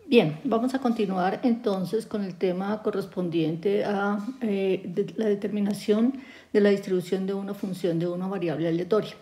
Bien, vamos a continuar entonces con el tema correspondiente a la determinación de la distribución de una función de una variable aleatoria.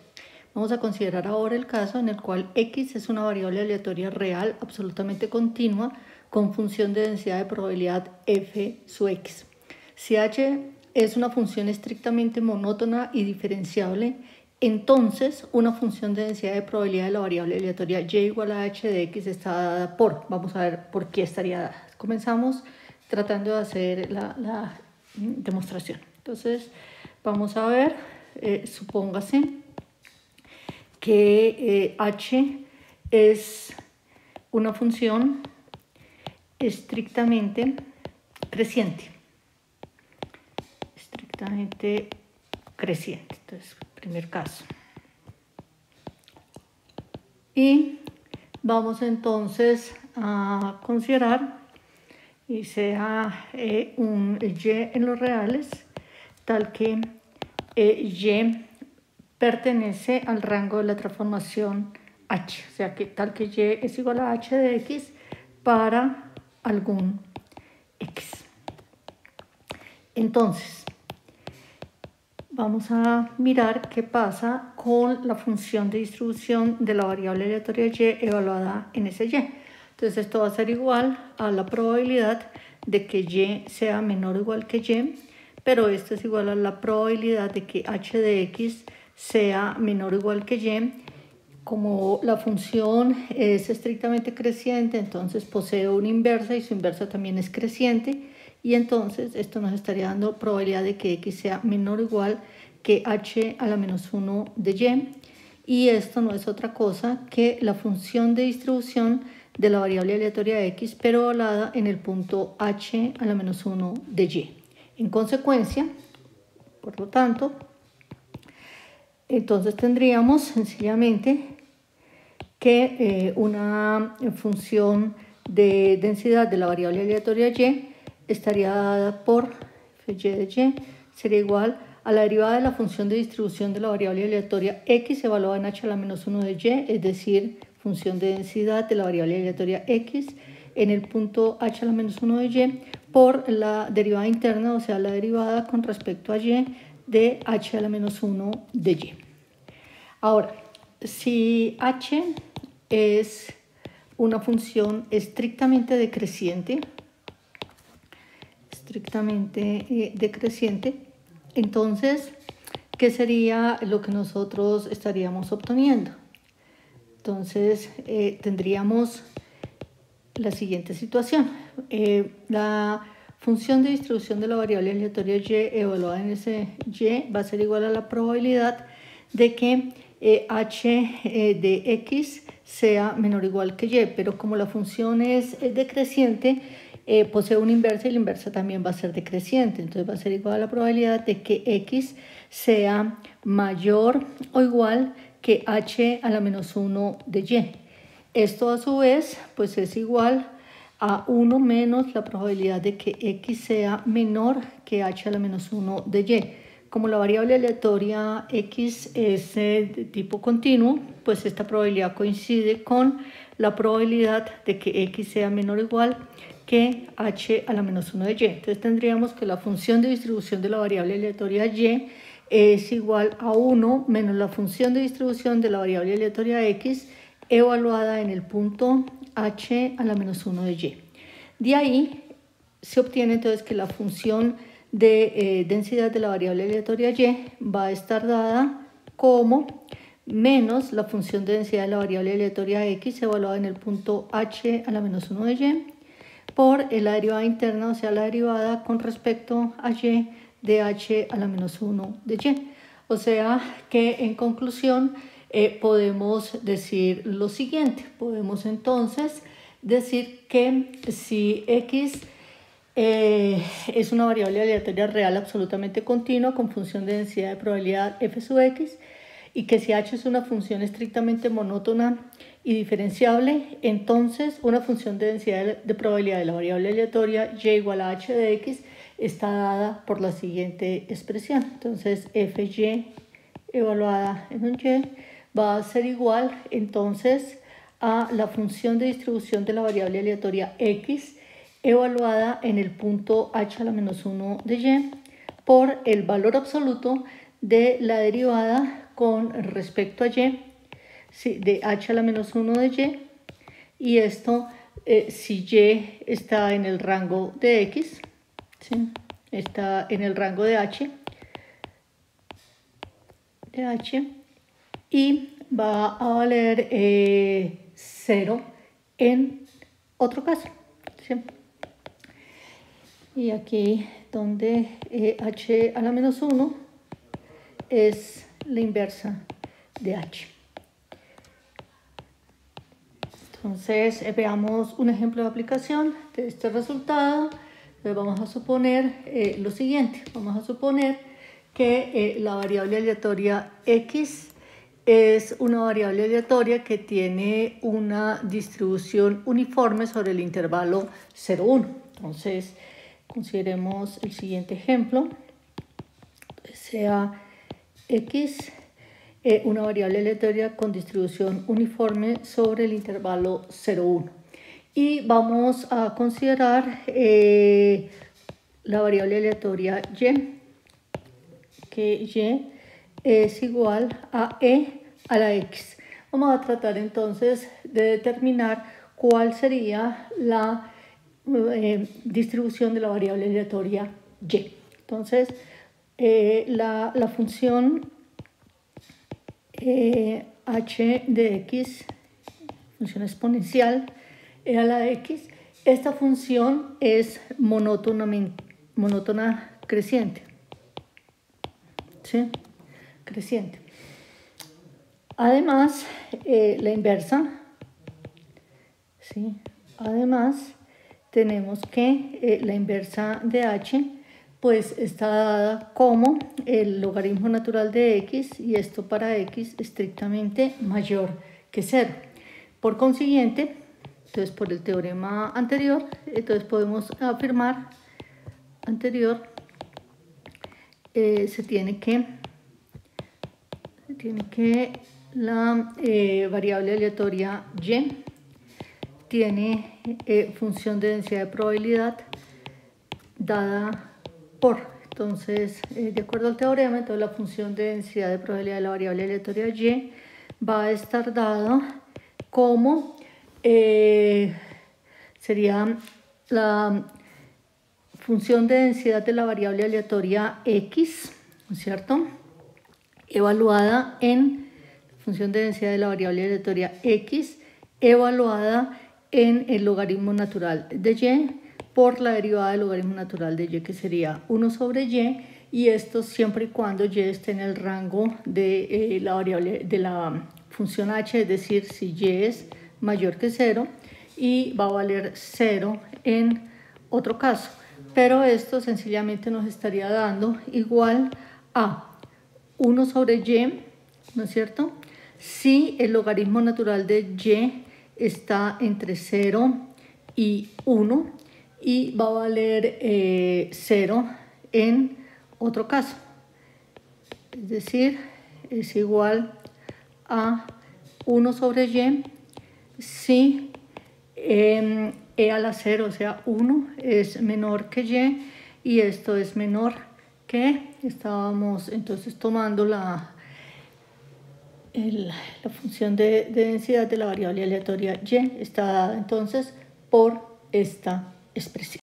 Vamos a considerar ahora el caso en el cual x es una variable aleatoria real absolutamente continua con función de densidad de probabilidad f su x. Si h es una función estrictamente monótona y diferenciable, entonces una función de densidad de probabilidad de la variable aleatoria y igual a h de x está dada por, vamos a ver por qué estaría dada. Comenzamos tratando de hacer la demostración. Entonces vamos a ver, supóngase que h es una función estrictamente creciente. Entonces, primer caso. Y vamos entonces a considerar y sea un y en los reales tal que y pertenece al rango de la transformación h, o sea que tal que y es igual a h de x para algún x. Entonces, vamos a mirar qué pasa con la función de distribución de la variable aleatoria y evaluada en ese y. Entonces esto va a ser igual a la probabilidad de que y sea menor o igual que y, pero esto es igual a la probabilidad de que h de x sea menor o igual que y. Como la función es estrictamente creciente, entonces posee una inversa y su inversa también es creciente. Y entonces esto nos estaría dando probabilidad de que x sea menor o igual que h a la menos 1 de y. Y esto no es otra cosa que la función de distribución de la variable aleatoria de x, pero evaluada en el punto h a la menos 1 de y. En consecuencia, por lo tanto, entonces tendríamos sencillamente que una función de densidad de la variable aleatoria y estaría dada por f y de y sería igual a la derivada de la función de distribución de la variable aleatoria x evaluada en h a la menos 1 de y, es decir, función de densidad de la variable aleatoria x en el punto h a la menos 1 de y por la derivada interna, o sea, la derivada con respecto a y de h a la menos 1 de y. Ahora, si h es una función estrictamente decreciente, entonces, ¿qué sería lo que nosotros estaríamos obteniendo? Entonces, tendríamos la siguiente situación. La función de distribución de la variable aleatoria y evaluada en ese y va a ser igual a la probabilidad de que h de x sea menor o igual que y, pero como la función es decreciente, posee una inversa y la inversa también va a ser decreciente, entonces va a ser igual a la probabilidad de que x sea mayor o igual que h a la menos 1 de y. Esto a su vez pues es igual a 1 menos la probabilidad de que x sea menor que h a la menos 1 de y. Como la variable aleatoria x es de tipo continuo, pues esta probabilidad coincide con la probabilidad de que x sea menor o igual que h a la menos 1 de y. Entonces tendríamos que la función de distribución de la variable aleatoria y es igual a 1 menos la función de distribución de la variable aleatoria x evaluada en el punto h a la menos 1 de y. De ahí se obtiene entonces que la función de densidad de la variable aleatoria y va a estar dada como menos la función de densidad de la variable aleatoria x evaluada en el punto h a la menos 1 de y por la derivada interna, o sea, la derivada con respecto a y de h a la menos 1 de y. O sea que en conclusión podemos decir lo siguiente. Podemos entonces decir que si x es una variable aleatoria real absolutamente continua con función de densidad de probabilidad f sub x, y que si h es una función estrictamente monótona y diferenciable, entonces una función de densidad de probabilidad de la variable aleatoria y igual a h de x está dada por la siguiente expresión. Entonces fy evaluada en un y va a ser igual entonces a la función de distribución de la variable aleatoria x evaluada en el punto h a la menos 1 de y por el valor absoluto de la derivada con respecto a y, ¿sí?, de h a la menos 1 de y, y esto si y está en el rango de x, ¿sí?, está en el rango de h, y va a valer 0 en otro caso, ¿sí? Y aquí donde h a la menos 1 es la inversa de h. Entonces veamos un ejemplo de aplicación de este resultado. Entonces, vamos a suponer lo siguiente. Vamos a suponer que la variable aleatoria x es una variable aleatoria que tiene una distribución uniforme sobre el intervalo 0, 1. Entonces, consideremos el siguiente ejemplo. Sea x una variable aleatoria con distribución uniforme sobre el intervalo 0, 1. Y vamos a considerar la variable aleatoria y, que y es igual a e a la x. Vamos a tratar entonces de determinar cuál sería la distribución de la variable aleatoria y. Entonces, la función h de x, función exponencial e a la x, esta función es monótona creciente, ¿sí?, creciente. Además, la inversa, ¿sí?, además tenemos que la inversa de h pues está dada como el logaritmo natural de x, y esto para x estrictamente mayor que 0. Por consiguiente, entonces por el teorema anterior, entonces podemos afirmar se tiene que la variable aleatoria y tiene función de densidad de probabilidad dada por, entonces, de acuerdo al teorema, entonces la función de densidad de probabilidad de la variable aleatoria y va a estar dada como sería la función de densidad de la variable aleatoria x, ¿no es cierto?, evaluada en función de densidad de la variable aleatoria x evaluada en el logaritmo natural de y por la derivada del logaritmo natural de y, que sería 1 sobre y esto siempre y cuando y esté en el rango de la variable de la función h, es decir, si y es mayor que 0, y va a valer 0 en otro caso. Pero esto sencillamente nos estaría dando igual a 1 sobre y, ¿no es cierto?, si el logaritmo natural de y está entre 0 y 1, y va a valer 0 en otro caso. Es decir, es igual a 1 sobre y si e a la 0, o sea, 1 es menor que y esto es menor que, estábamos entonces tomando la función de densidad de la variable aleatoria y, está dada entonces por esta expresión.